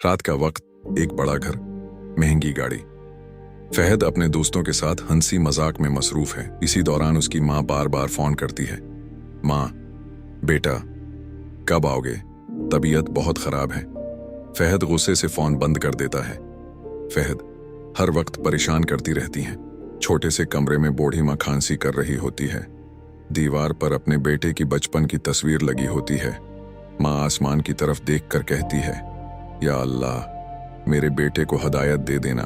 रात का वक्त, एक बड़ा घर, महंगी गाड़ी। फहद अपने दोस्तों के साथ हंसी मजाक में मसरूफ है। इसी दौरान उसकी माँ बार बार फोन करती है। माँ, बेटा कब आओगे? तबीयत बहुत खराब है। फहद गुस्से से फोन बंद कर देता है। फहद हर वक्त परेशान करती रहती हैं। छोटे से कमरे में बूढ़ी माँ खांसी कर रही होती है। दीवार पर अपने बेटे की बचपन की तस्वीर लगी होती है। माँ आसमान की तरफ देखकर कहती है, या अल्लाह, मेरे बेटे को हदायत दे देना।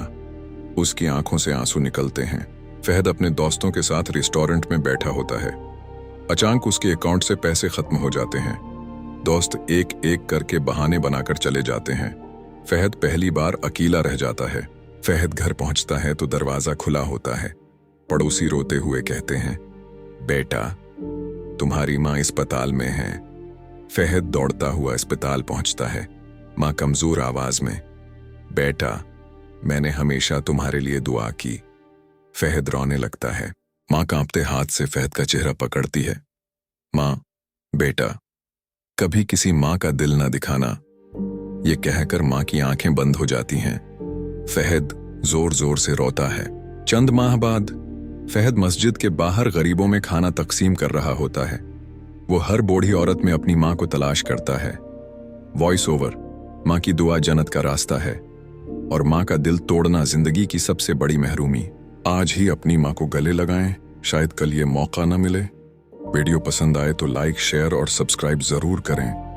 उसकी आंखों से आंसू निकलते हैं। फहद अपने दोस्तों के साथ रेस्टोरेंट में बैठा होता है। अचानक उसके अकाउंट से पैसे खत्म हो जाते हैं। दोस्त एक एक करके बहाने बनाकर चले जाते हैं। फहद पहली बार अकेला रह जाता है। फहद घर पहुंचता है तो दरवाजा खुला होता है। पड़ोसी रोते हुए कहते हैं, बेटा, तुम्हारी माँ अस्पताल में है। फहद दौड़ता हुआ अस्पताल पहुंचता है। माँ कमजोर आवाज में, बेटा, मैंने हमेशा तुम्हारे लिए दुआ की। फहद रोने लगता है। माँ कांपते हाथ से फहद का चेहरा पकड़ती है। माँ, बेटा, कभी किसी माँ का दिल ना दिखाना। ये कहकर माँ की आंखें बंद हो जाती हैं। फहद जोर जोर से रोता है। चंद माह बाद फहद मस्जिद के बाहर गरीबों में खाना तकसीम कर रहा होता है। वो हर बूढ़ी औरत में अपनी माँ को तलाश करता है। वॉइस ओवर, माँ की दुआ जन्नत का रास्ता है और माँ का दिल तोड़ना जिंदगी की सबसे बड़ी महरूमी। आज ही अपनी माँ को गले लगाएं, शायद कल ये मौका न मिले। वीडियो पसंद आए तो लाइक, शेयर और सब्सक्राइब जरूर करें।